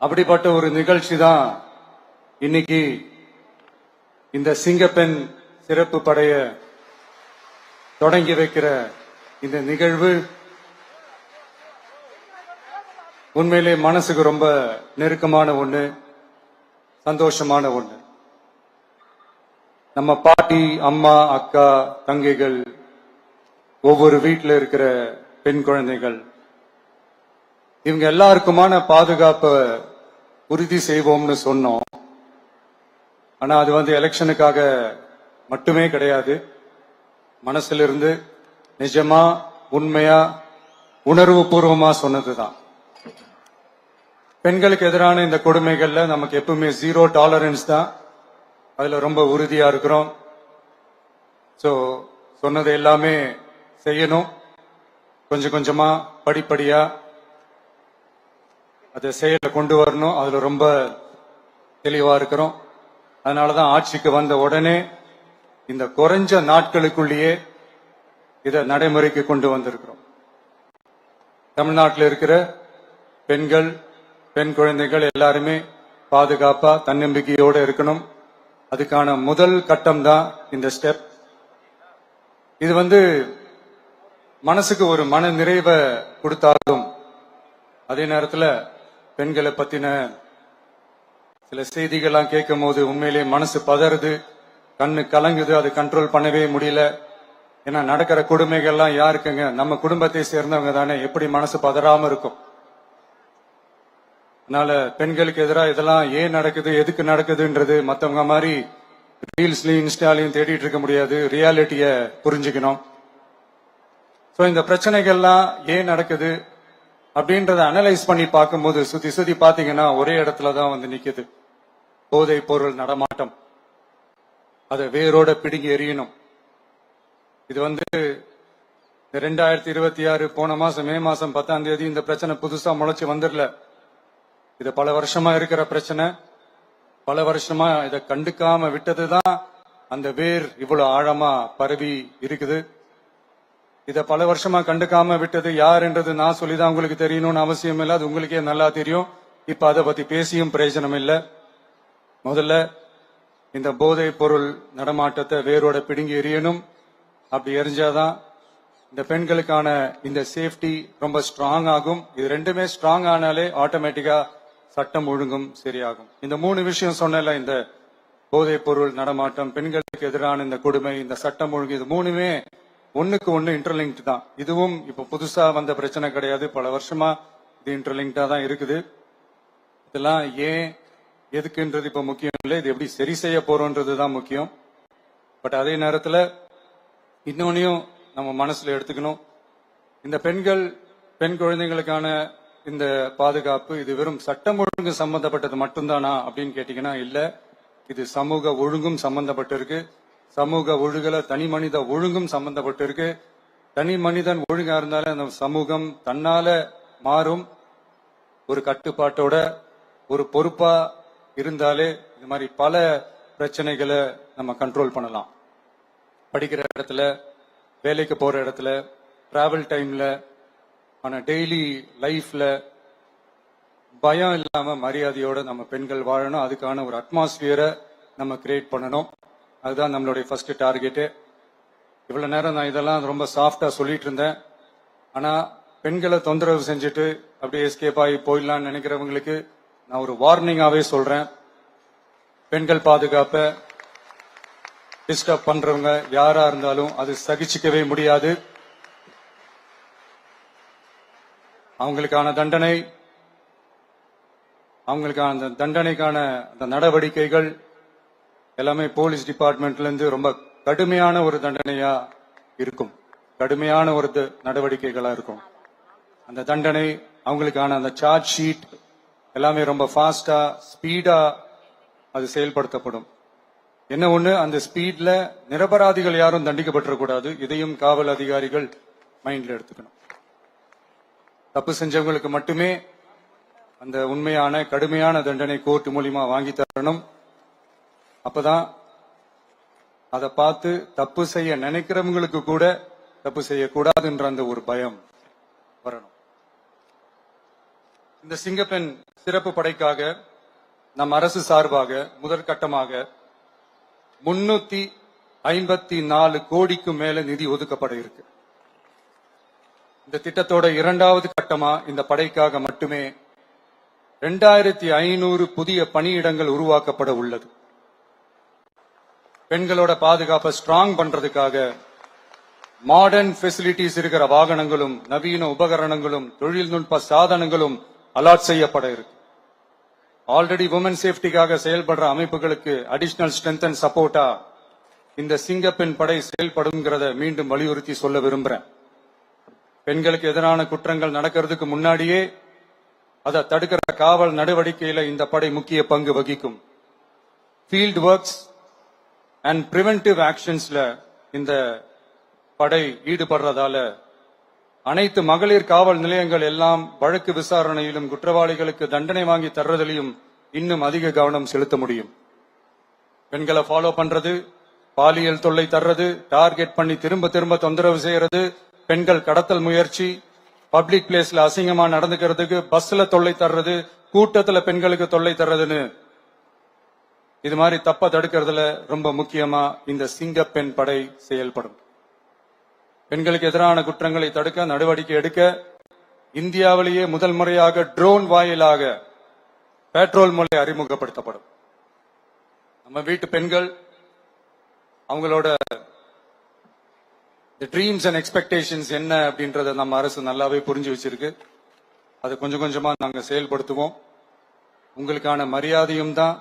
அப்படிப்பட்ட ஒரு நிகழ்ச்சி தான் இன்னைக்கு இந்த சிங்கப்பெண் சிறப்பு படைய தொடங்கி வைக்கிற இந்த நிகழ்வு. உண்மையிலே மனசுக்கு ரொம்ப நெருக்கமான ஒண்ணு, சந்தோஷமான ஒண்ணு. நம்ம பாட்டி, அம்மா, அக்கா, தங்கைகள், ஒவ்வொரு வீட்டில் இருக்கிற பெண் குழந்தைகள், இவங்க எல்லாருக்குமான பாதுகாப்பை உறுதி செய்வோம்னு சொன்னோம். ஆனா அது எலெக்ஷனுக்காக மட்டுமே கிடையாது, மனசுல இருந்து நிஜமா உண்மையா உணர்வு பூர்வமா சொன்னதுதான். பெண்களுக்கு எதிரான இந்த கொடுமைகள்ல நமக்கு எப்பவுமே 0 டாலரன்ஸ் தான், அதுல ரொம்ப உறுதியா இருக்கிறோம். சோ சொன்னது எல்லாமே செய்யணும், கொஞ்சம் கொஞ்சமா படிப்படியா அதை செயல கொண்டு வரணும், அதுல ரொம்ப தெளிவா இருக்கிறோம். அதனாலதான் ஆட்சிக்கு வந்த உடனே இந்த குறைஞ்ச நாட்களுக்குள்ளேயே இதை நடைமுறைக்கு கொண்டு வந்திருக்கிறோம். தமிழ்நாட்டில் இருக்கிற பெண்கள், பெண் குழந்தைகள் எல்லாருமே பாதுகாப்பா தன்னம்பிக்கையோட இருக்கணும். அதுக்கான முதல் கட்டம் தான் இந்த ஸ்டெப். இது மனசுக்கு ஒரு மன நிறைவை கொடுத்தாலும் அதே நேரத்தில் பெண்களை பத்தின சில செய்திகள்லாம் கேட்கும் போது உண்மையிலே மனசு பதறுது, கண்ணு கலங்குது, அது கண்ட்ரோல் பண்ணவே முடியல. ஏன்னா நடக்கிற கொடுமைகள்லாம் யாருக்குங்க, நம்ம குடும்பத்தை சேர்ந்தவங்க தானே, எப்படி மனசு பதறாம இருக்கும்? அதனால பெண்களுக்கு எதிராக இதெல்லாம் ஏன் நடக்குது, எதுக்கு நடக்குதுன்றது மத்தவங்க மாதிரி ரீல்ஸ்லயும் இன்ஸ்டாலையும் தேடிட்டு இருக்க முடியாது, ரியாலிட்டிய புரிஞ்சுக்கணும். சோ இந்த பிரச்சனைகள்லாம் ஏன் நடக்குது அப்படின்றத அனலைஸ் பண்ணி பார்க்கும்போது சுத்தி சுத்தி பாத்தீங்கன்னா ஒரே இடத்துலதான் நிக்குது. போதை பொருள் நடமாட்டம், அதை வேரோட பிடுங்கி எறியணும். இது 2026 போன மாசம் மே மாசம் 10ஆம் தேதி இந்த பிரச்சனை புதுசா முளைச்சு வந்துடல. இது பல வருஷமா இருக்கிற பிரச்சனை. பல வருஷமா இதை கண்டுக்காம விட்டதுதான் அந்த வேர் இவ்வளவு ஆழமா பரவி இருக்குது. இத பல வருஷமா கண்டுக்காம விட்டது யாருன்றது நான் சொல்லிதான் உங்களுக்கு தெரியணும்னு அவசியம் இல்லை, அது உங்களுக்கே நல்லா தெரியும். இப்ப அதை பத்தி பேசியும் பிரயோஜனம் இல்லை. முதல்ல இந்த போதை பொருள் நடமாட்டத்தை வேரோட பிடுங்கி எறியணும். அப்படி எரிஞ்சாதான் இந்த பெண்களுக்கான இந்த சேஃப்டி ரொம்ப ஸ்ட்ராங் ஆகும். இது ரெண்டுமே ஸ்ட்ராங் ஆனாலே ஆட்டோமேட்டிக்கா சட்டம் ஒழுங்கும் சரியாகும். இந்த 3 விஷயம் சொன்னல, இந்த போதை பொருள் நடமாட்டம், பெண்களுக்கு எதிரான இந்த கொடுமை, இந்த சட்டம் ஒழுங்கு, இது 3மே ஒண்ணுக்கு ஒண்ணு இன்டர்லிங்க் தான். இதுவும் இப்ப புதுசா வந்த பிரச்சனை கிடையாது, பல வருஷமா இது இன்டர்லிங்கா தான் இருக்குது. இதெல்லாம் ஏன் எதுக்குன்றது இப்ப முக்கியம் இல்லை, இது எப்படி சரி செய்ய போறோம்ன்றதுதான் முக்கியம். பட் அதே நேரத்துல இன்னொன்னையும் நம்ம மனசுல எடுத்துக்கணும். இந்த பெண் குழந்தைகளுக்கான இந்த பாதுகாப்பு இது வெறும் சட்டம் ஒழுங்கு சம்பந்தப்பட்டது மட்டும்தானா அப்படின்னு கேட்டீங்கன்னா இல்ல, இது சமூக ஒழுங்கும் சம்பந்தப்பட்டிருக்கு. சமூக ஒழுகல தனி மனித ஒழுங்கும் சம்பந்தப்பட்டிருக்கு. தனி மனிதன் ஒழுங்கா இருந்தாலே அந்த சமூகம் தன்னால மாறும். ஒரு கட்டுப்பாட்டோட ஒரு பொறுப்பா இருந்தாலே இது மாதிரி பல பிரச்சனைகளை நம்ம கண்ட்ரோல் பண்ணலாம். படிக்கிற இடத்துல, வேலைக்கு போற இடத்துல, டிராவல் டைம்ல, ஆனா டெய்லி லைஃப்ல பயம் இல்லாம மரியாதையோட நம்ம பெண்கள் வாழணும். அதுக்கான ஒரு அட்மாஸ்பியரை நம்ம கிரியேட் பண்ணணும். அதுதான் நம்மளுடைய ஃபர்ஸ்ட் டார்கெட்டு. இவ்வளவு நேரம் நான் இதெல்லாம் ரொம்ப சாஃப்டா சொல்லிட்டு இருந்தேன். ஆனா பெண்களை தொந்தரவு செஞ்சுட்டு அப்படியே எஸ்கேப் ஆகி போயிடலாம்னு நினைக்கிறவங்களுக்கு நான் ஒரு வார்னிங்காவே சொல்றேன். பெண்கள் பாதுகாப்பை டிஸ்டர்ப் பண்றவங்க யாரா இருந்தாலும் அது சகிச்சுக்கவே முடியாது. அவங்களுக்கான தண்டனைக்கான அந்த நடவடிக்கைகள் எல்லாமே போலீஸ் டிபார்ட்மெண்ட்ல இருந்து ரொம்ப கடுமையான ஒரு தண்டனையா இருக்கும். கடுமையான ஒரு நடவடிக்கைகளா இருக்கும். அந்த தண்டனை, அவங்களுக்கான அந்த சார்ஜ் ஷீட் எல்லாமே ரொம்ப ஃபாஸ்டா ஸ்பீடா அது செயல்படுத்தப்படும். என்ன ஒண்ணு, அந்த ஸ்பீட்ல நிரபராதிகள் யாரும் தண்டிக்கப்பட்டிருக்கூடாது. இதையும் காவல் அதிகாரிகள் மைண்ட்ல எடுத்துக்கணும். தப்பு செஞ்சவங்களுக்கு மட்டுமே அந்த உண்மையான கடுமையான தண்டனை கோர்ட் மூலியமா வாங்கி தரணும். அப்பதான் அதை பார்த்து தப்பு செய்ய நினைக்கிறவங்களுக்கு கூட தப்பு செய்யக்கூடாதுன்ற அந்த ஒரு பயம் வரணும். இந்த சிங்கப்பெண் சிறப்பு படைக்காக நம் அரசு சார்பாக முதற்கட்டமாக 354 கோடிக்கு மேல நிதி ஒதுக்கப்பட இருக்கு. இந்த திட்டத்தோட இரண்டாவது கட்டமா இந்த படைக்காக மட்டுமே 2500 புதிய பணியிடங்கள் உருவாக்கப்பட உள்ளது. பெண்களோட பாதுகாப்பை ஸ்ட்ராங் பண்றதுக்காக மாடர்ன் ஃபெசிலிட்டிஸ் இருக்கிற வாகனங்களும் நவீன உபகரணங்களும் தொழில்நுட்ப சாதனங்களும் அலாட் செய்யப்பட இருக்கு. ஆல்ரெடி உமன் சேஃப்டிக்காக செயல்படுற அமைப்புகளுக்கு அடிஷனல் ஸ்ட்ரென்த் அண்ட் சப்போர்ட்டா இந்த சிங்கப்பெண் படை செயல்படுங்கிறத மீண்டும் வலியுறுத்தி சொல்ல விரும்புறேன். பெண்களுக்கு எதிரான குற்றங்கள் நடக்கிறதுக்கு முன்னாடியே அதை தடுக்கிற காவல் நடவடிக்கையில இந்த படை முக்கிய பங்கு வகிக்கும். ஃபீல்ட் ஒர்க்ஸ் அண்ட் பிரிவென்டிவ் ஆக்ஷன்ஸ்ல இந்த படை ஈடுபடுறதால அனைத்து மகளிர் காவல் நிலையங்கள் எல்லாம் வழக்கு விசாரணையிலும் குற்றவாளிகளுக்கு தண்டனை வாங்கி தர்றதிலையும் இன்னும் அதிக கவனம் செலுத்த முடியும். பெண்களை ஃபாலோ பண்றது, பாலியல் தொல்லை தர்றது, டார்கெட் பண்ணி திரும்ப திரும்ப தொந்தரவு செய்யறது, பெண்கள் கடத்தல் முயற்சி, பப்ளிக் பிளேஸ்ல அசிங்கமா நடந்துக்கிறதுக்கு பஸ்ல தொல்லை தர்றது, கூட்டத்துல பெண்களுக்கு தொல்லை தர்றதுன்னு இது மாதிரி தப்ப தடுக்கிறதுல ரொம்ப முக்கியமா இந்த சிங்கப்பெண் படை செயல்படும். பெண்களுக்கு எதிரான குற்றங்களை தடுக்க நடவடிக்கை எடுக்க இந்தியாவிலேயே முதல் முறையாக ட்ரோன் வாயிலாக பெட்ரோல் முறை அறிமுகப்படுத்தப்படும். நம்ம வீட்டு பெண்கள் அவங்களோட ட்ரீம்ஸ் அண்ட் எக்ஸ்பெக்டேஷன்ஸ் என்ன அப்படின்றத நம்ம அரசு நல்லாவே புரிஞ்சு வச்சிருக்கு. அது கொஞ்சம் கொஞ்சமா நாங்க செயல்படுத்துவோம். உங்களுக்கான மரியாதையும் தான்,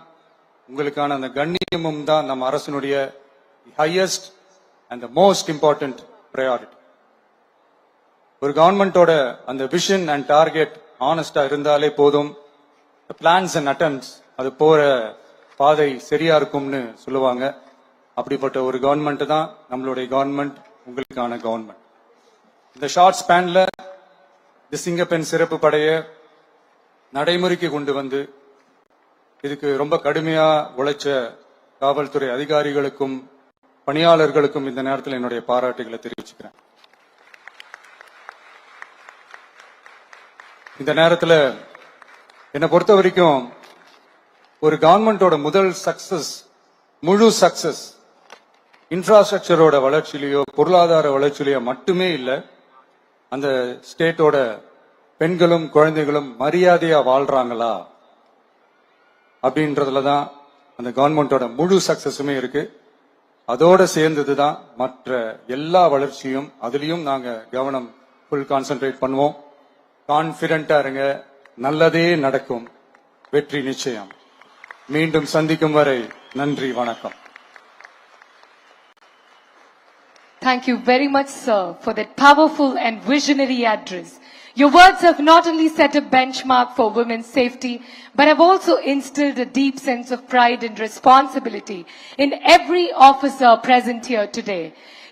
உங்களுக்கான அந்த கண்ணியமும் தான் நம்ம அரசினுடைய highest and most important priority. ஒரு கவர்மெண்டோட அந்த விஷன் அண்ட் டார்கெட் ஆனஸ்டா இருந்தாலே போதும். பிளான்ஸ் அண்ட் அட்டெம்ப்ட்ஸ் அது போற பாதை சரியா இருக்கும்னு சொல்லுவாங்க. அப்படிப்பட்ட ஒரு கவர்மெண்ட் தான் நம்மளுடைய கவர்மெண்ட், உங்களுக்கான கவர்மெண்ட். இந்த ஷார்ட் ஸ்பேன்ல இந்த சிங்கப்பெண் சிறப்பு படைய நடைமுறைக்கு கொண்டு வந்து இதுக்கு ரொம்ப கடுமையா உழைச்ச காவல்துறை அதிகாரிகளுக்கும் பணியாளர்களுக்கும் இந்த நேரத்தில் என்னுடைய பாராட்டுகளை தெரிவிச்சுக்கிறேன். இந்த நேரத்தில் என்னை பொறுத்த வரைக்கும் ஒரு கவர்மெண்டோட முதல் சக்சஸ், முழு சக்சஸ் இன்ஃப்ராஸ்ட்ரக்சரோட வளர்ச்சியிலையோ பொருளாதார வளர்ச்சியிலையோ மட்டுமே இல்லை, அந்த ஸ்டேட்டோட பெண்களும் குழந்தைகளும் மரியாதையா வாழ்றாங்களா அப்படின்றதுல தான் அந்த கவர்மெண்டோட முழு சக்சஸுமே இருக்கு. அதோட சேர்ந்ததுதான் மற்ற எல்லா வளர்ச்சியும். அதுலயும் நாங்க கவனம் ஃபுல் கான்சென்ட்ரேட் பண்ணுவோம். கான்பிடென்டா இருங்க, நல்லதே நடக்கும், வெற்றி நிச்சயம். மீண்டும் சந்திக்கும் வரை நன்றி, வணக்கம். Thank you very much, sir, for that powerful and visionary address. Your words have not only set a benchmark for women's safety, but have also instilled a deep sense of pride and responsibility in every officer present here today.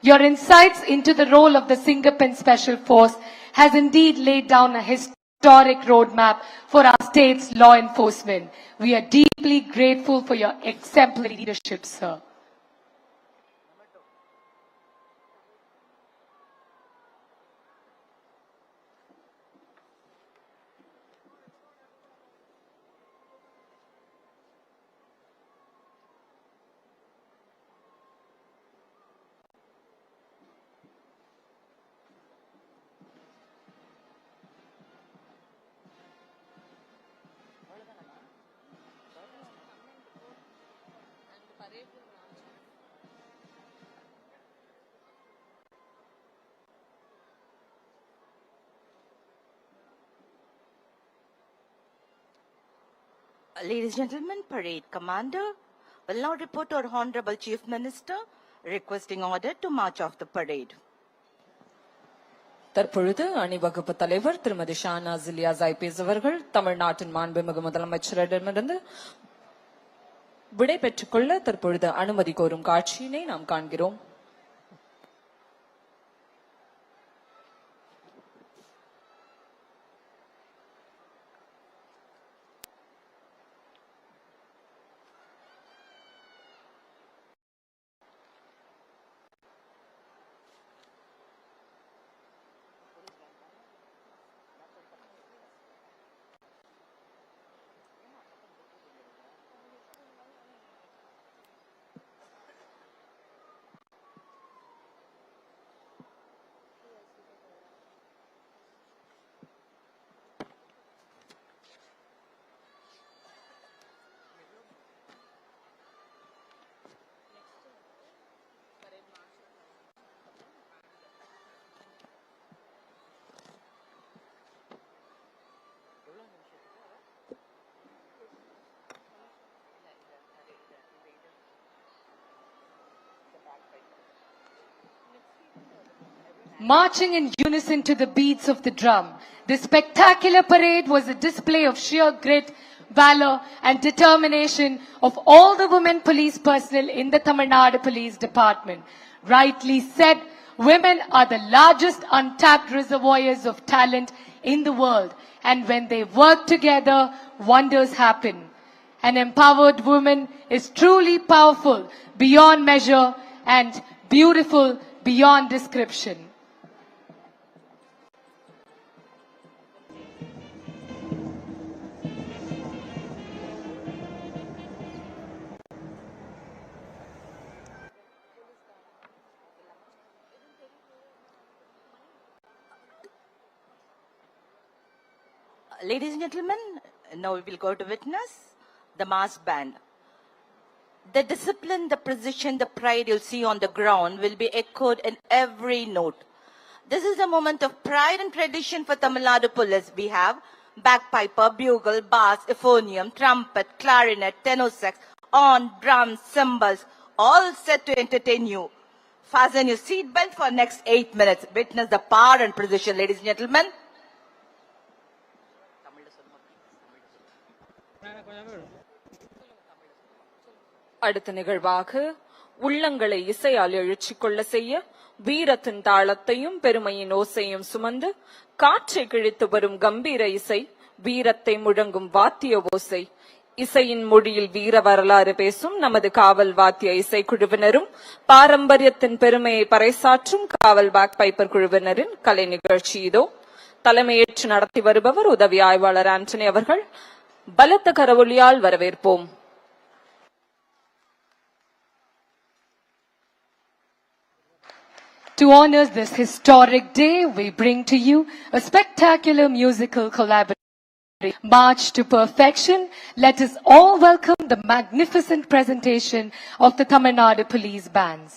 Your insights into the role of the Singapen Special Force has indeed laid down a historic roadmap for our state's law enforcement. We are deeply grateful for your exemplary leadership, sir. Ladies and gentlemen, parade commander will now report to our Honorable Chief Minister, requesting order to march off the parade. தற்பொழுது அணிவகுப்பு தலைவர் திருமதி ஷானாஸ் இலியாஸ் ஐபிஎஸ் அவர்கள் தமிழ்நாட்டின் மாண்புமிகு முதலமைச்சரிடமிருந்து விடை பெற்றுக் கொள்ள தற்பொழுது அனுமதி கோரும் காட்சியினை நாம் காண்கிறோம். Marching in unison to the beats of the drum, this spectacular parade was a display of sheer grit, valor and determination of all the women police personnel in the Tamil Nadu Police Department. Rightly said, women are the largest untapped reservoirs of talent in the world, and when they work together, wonders happen. An empowered woman is truly powerful beyond measure and beautiful beyond description. Ladies and gentlemen, now we will go to witness the mass band. The discipline, the precision, the pride you'll see on the ground will be echoed in every note. This is a moment of pride and tradition for Tamil Nadu Police. We have bagpiper, bugle, bass, euphonium, trumpet, clarinet, tenor sax, horn, drums, cymbals, all set to entertain you. Fasten your seatbelt for next 8 minutes. Witness the power and precision, ladies and gentlemen. அடுத்த நிகழ்வாக உள்ளங்களை இசையால் எழுச்சி கொள்ள செய்ய வீரத்தின் தாளத்தையும் பெருமையின் ஓசையும் சுமந்து காற்றை கிழித்து வரும் கம்பீர இசை, வீரத்தை முழங்கும் வாத்திய ஓசை, இசையின் மொழியில் வீர வரலாறு பேசும் நமது காவல் வாத்திய இசைக்குழுவினரும் பாரம்பரியத்தின் பெருமையை பறைசாற்றும் காவல் பேக்பைப்பர் குழுவினரின் கலை நிகழ்ச்சி இதோ. தலைமையேற்று நடத்தி வருபவர் உதவி ஆய்வாளர் ஆண்டனி அவர்கள். பலத்த கரவொலியால் வரவேற்போம். To honor this historic day, we bring to you a spectacular musical collaboration. March to perfection, let us all welcome the magnificent presentation of the Tamil Nadu Police Bands.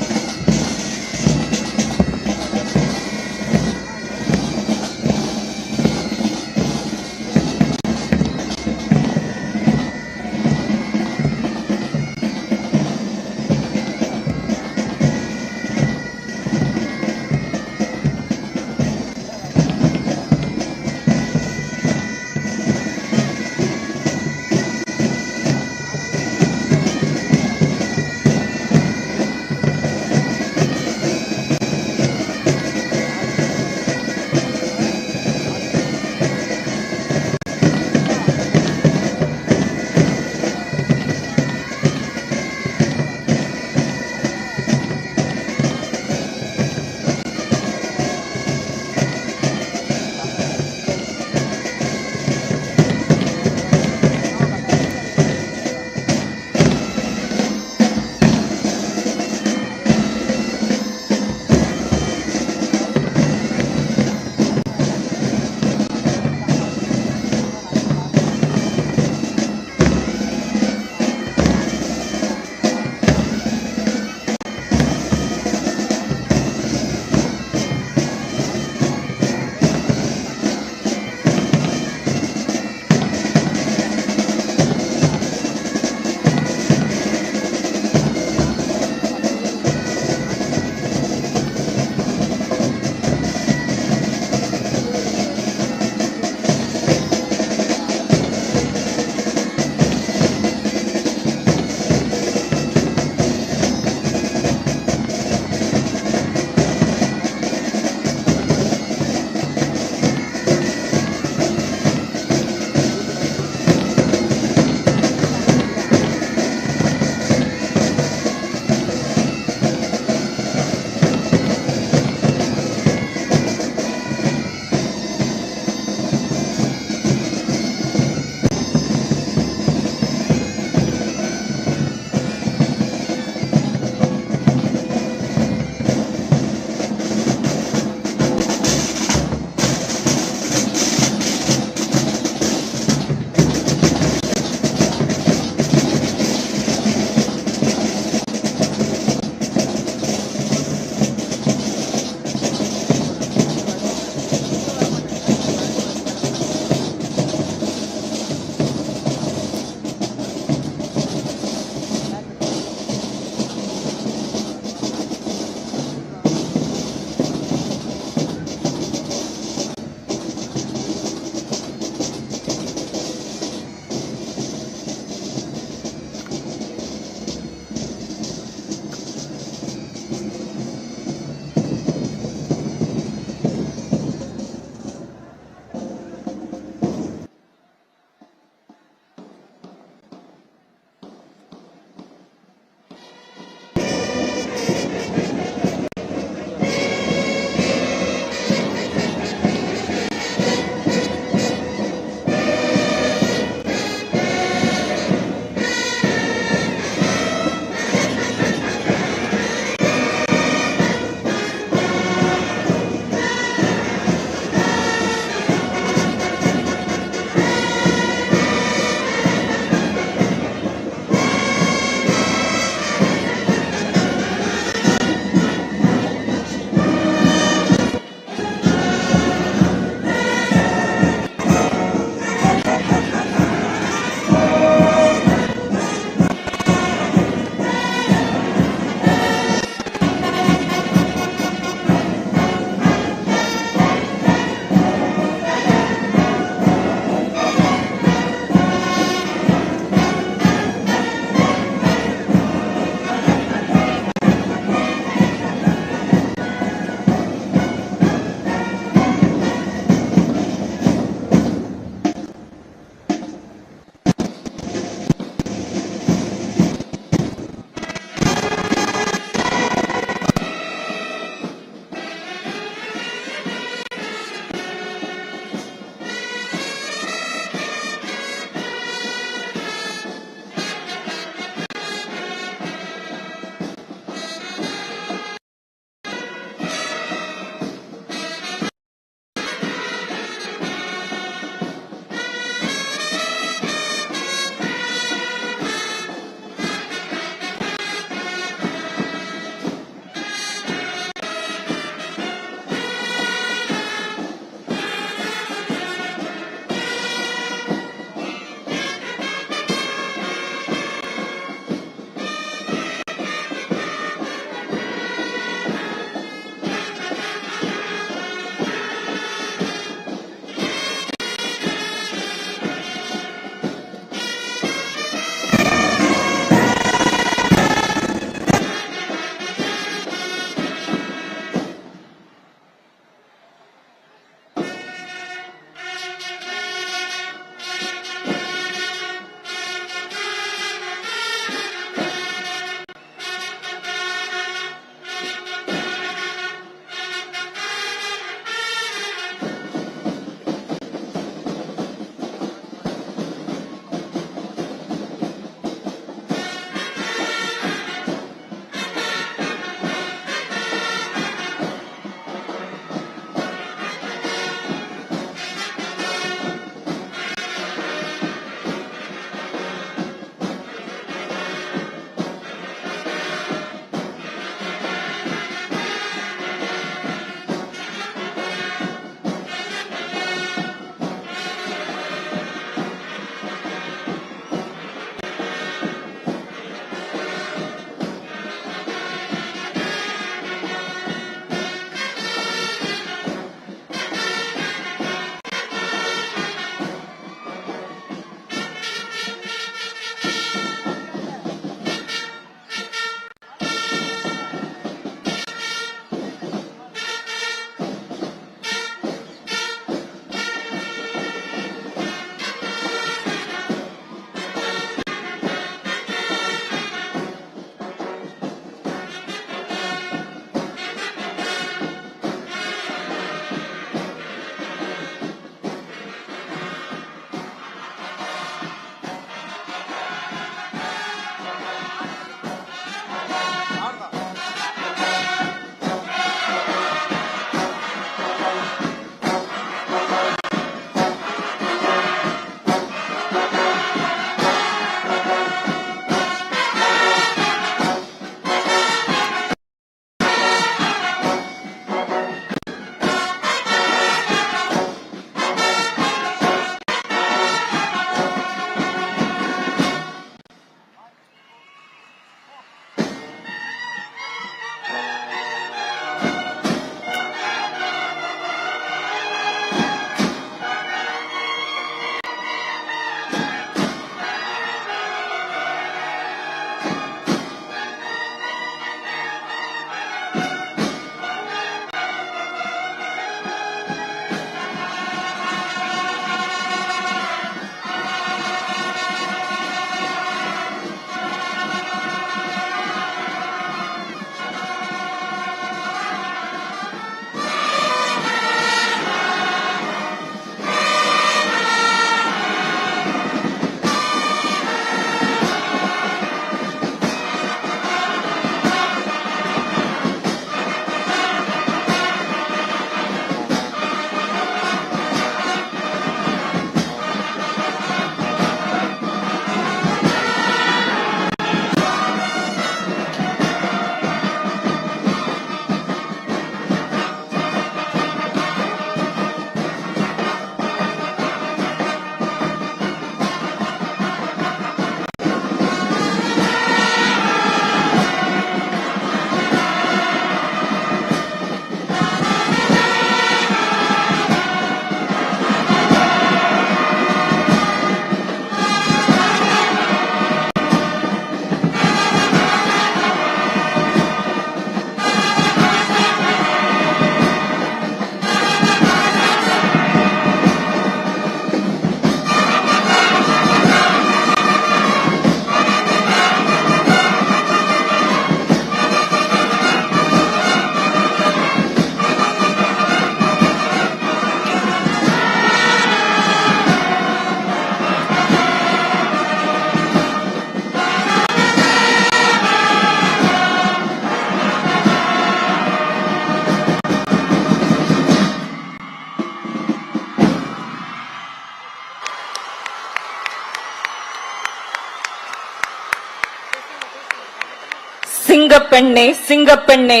பெண்ணே சிங்கப்பெண்ணே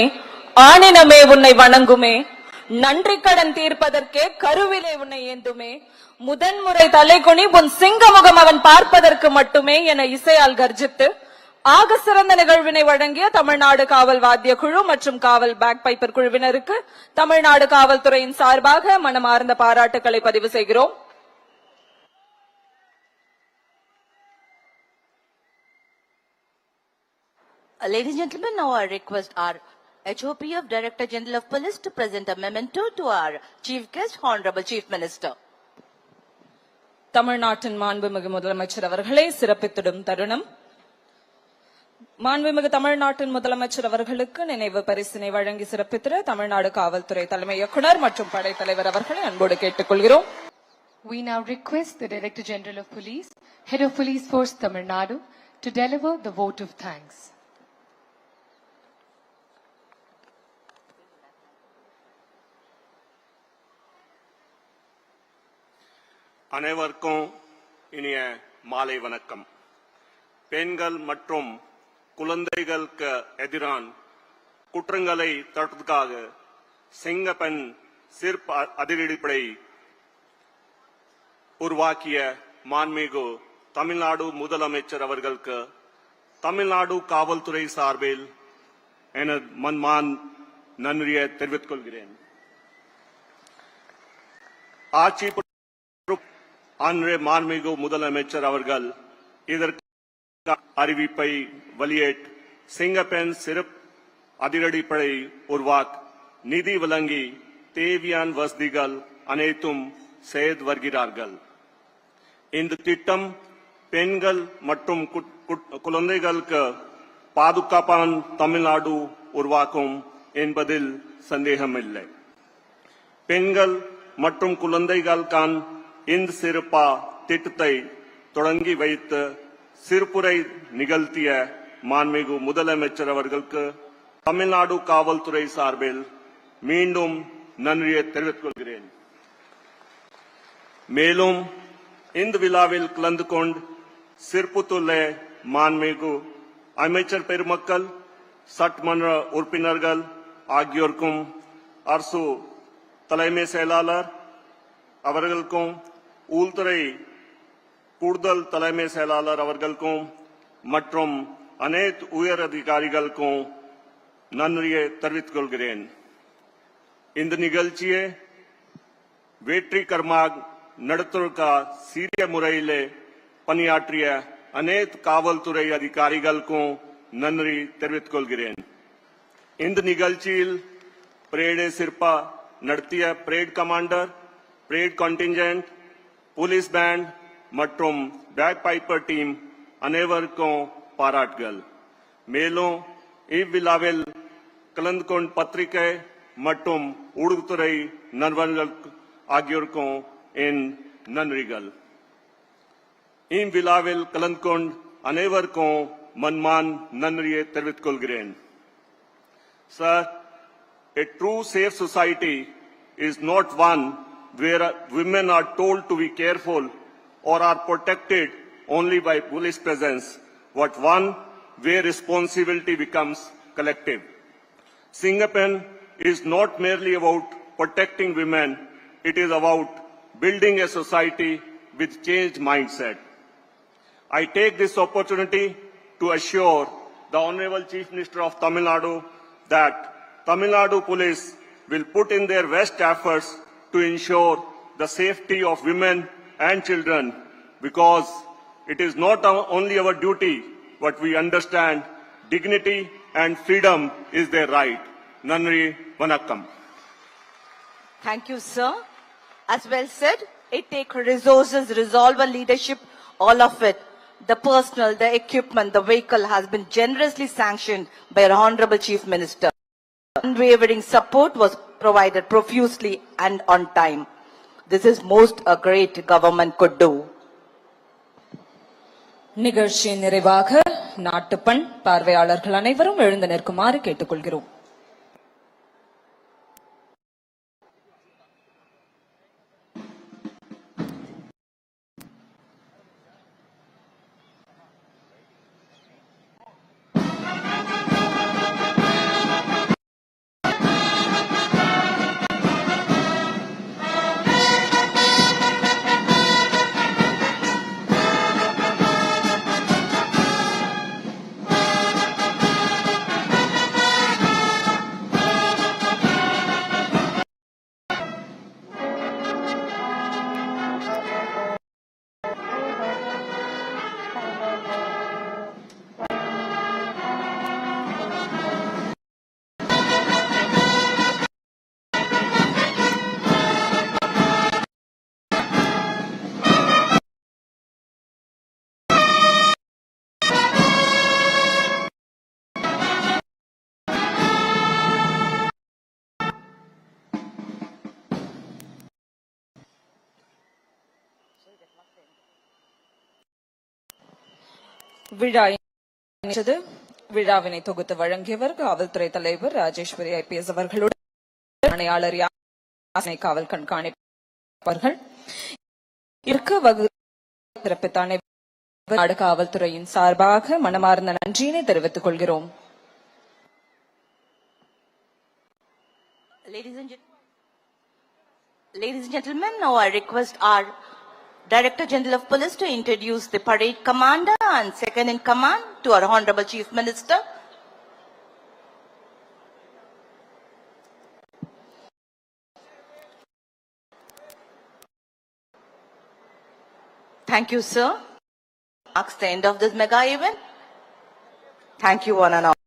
ஆணினமே உன்னை வணங்குமே, நன்றி கடன் தீர்ப்பதற்கே கருவிலே உன்னை ஏந்துமே, முதன்முறை தலைகுனி உன் சிங்கமுகம் அவன் பார்ப்பதற்கு மட்டுமே என இசையால் கர்ஜித்து ஆக சிறந்த நிகழ்வினை வழங்கிய தமிழ்நாடு காவல் வாத்திய குழு மற்றும் காவல் பேக் பைப்பர் குழுவினருக்கு தமிழ்நாடு காவல்துறையின் சார்பாக மனமார்ந்த பாராட்டுக்களை பதிவு செய்கிறோம். Ladies and gentlemen, now I request our HOPF Director General of Police to present a memento to our Chief Guest, Honorable Chief Minister. தமிழ்நாட்டின் மாண்புமிகு முதலமைச்சர் அவர்களை சிறப்பித்திடும் தருணம். மாண்புமிகு தமிழ்நாட்டின் முதலமைச்சர் அவர்களுக்கு நினைவு பரிசினை வழங்கி சிறப்பித்திட தமிழ்நாடு காவல்துறை தலைமை இயக்குனர் மற்றும் படைத்தலைவர் அவர்களை அன்போடு கேட்டுக்கொள்கிறோம். We now request the Director General of Police, Head of Police Force Tamil Nadu, to deliver the vote of thanks. அனைவருக்கும் இனிய மாலை வணக்கம். பெண்கள் மற்றும் குழந்தைகளுக்கு எதிரான குற்றங்களை தடுப்பதற்காக சிங்கப்பெண் சிறப்பு அதிரடிப்படை உருவாக்கிய மாண்புமிகு தமிழ்நாடு முதலமைச்சர் அவர்களுக்கு தமிழ்நாடு காவல்துறை சார்பில் எனது மன்மான் நன்றியை தெரிவித்துக் கொள்கிறேன். ஆட்சி அன்றே மாண்புமிகு முதலமைச்சர் அவர்கள் இதற்கு அறிவிப்பை வெளியிட்டு சிங்கப்பெண் சிறப்பு அதிரடிப்படை உருவாக்க நிதி வழங்கி தேவையான வசதிகள் அனைத்தும் செய்து வருகிறார்கள். இந்த திட்டம் பெண்கள் மற்றும் குழந்தைகளுக்கு பாதுகாப்பான தமிழ்நாடு உருவாக்கும் என்பதில் சந்தேகமில்லை. பெண்கள் மற்றும் குழந்தைகளுக்கான இந்த சிறப்பு திட்டத்தை தொடங்கி வைத்து சிறப்புரை நிகழ்த்திய மாண்புமிகு முதலமைச்சர் அவர்களுக்கு தமிழ்நாடு காவல்துறை சார்பில் மீண்டும் நன்றியை தெரிவித்துக் கொள்கிறேன். மேலும் இந்த விழாவில் கலந்து கொண்டு சிறப்புத்துள்ள மாண்புமிகு அமைச்சர் பெருமக்கள், சட்டமன்ற உறுப்பினர்கள் ஆகியோருக்கும் அரசு தலைமை செயலாளர் அவர்களுக்கும் உள்துறை கூடுதல் தலைமை செயலாளர் அவர்களுக்கும் மற்றும் அனைத்து உயர் அதிகாரிகளுக்கும் நன்றியை தெரிவித்துக் கொள்கிறேன். இந்த நிகழ்ச்சியை வெற்றிகரமாக நடத்துவதற்காக சீரிய முறையிலே பணியாற்றிய அனைத்து காவல்துறை அதிகாரிகளுக்கும் நன்றி தெரிவித்துக் கொள்கிறேன். இந்த நிகழ்ச்சியில் பரேடை சிறப்பா நடத்திய parade commander, parade contingent, police band மற்றும் பேக் பைப்பர் டீம் அனைவருக்கும் பாராட்டுகள். மேலும் இவ்விழாவில் கலந்து கொண்ட பத்திரிகை மற்றும் ஊடகத்துறை நண்பர்கள் ஆகியோருக்கும் என் நன்றிகள். இவ்விழாவில் கலந்து கொண்ட அனைவருக்கும் மன்மான் நன்றியை தெரிவித்துக் கொள்கிறேன். Sir, a true safe society is not one where women are told to be careful or are protected only by police presence, but one where responsibility becomes collective. Singapen is not merely about protecting women, it is about building a society with changed mindset. I take this opportunity to assure the Honorable Chief Minister of Tamil Nadu that Tamil Nadu Police will put in their best efforts to ensure the safety of women and children, because it is not only our duty, but we understand dignity and freedom is their right. Nandri Vanakkam. Thank you, sir. As well said, it takes resources, resolve, leadership, all of it. The personnel, the equipment, the vehicle has been generously sanctioned by our Honorable Chief Minister. Unwavering support was provided profusely and on time. This is most a great government could do. நிகழ்ச்சியின் நிறைவாக நாட்டுப்பண் பார்வையாளர்கள் அனைவரும் எழுந்து நிற்குமாறு கேட்டுக்கொள்கிறோம். விழா இணைந்தது. விழாவினை தொகுத்து வழங்கியவர் காவல்துறை தலைவர் ராஜேஸ்வரி IPS அவர்களுடன் ஆணையாளர் யாசினை காவல் கண்காணிப்பாளர்கள். சிறப்பித்தான நாடு காவல்துறையின் சார்பாக மனமார்ந்த நன்றியினை தெரிவித்துக் கொள்கிறோம். Ladies and gentlemen, now I request our Director General of Police to introduce the parade commander and second in command to our Honorable Chief Minister. Thank you, sir. Marks the end of this mega event. Thank you, one and all.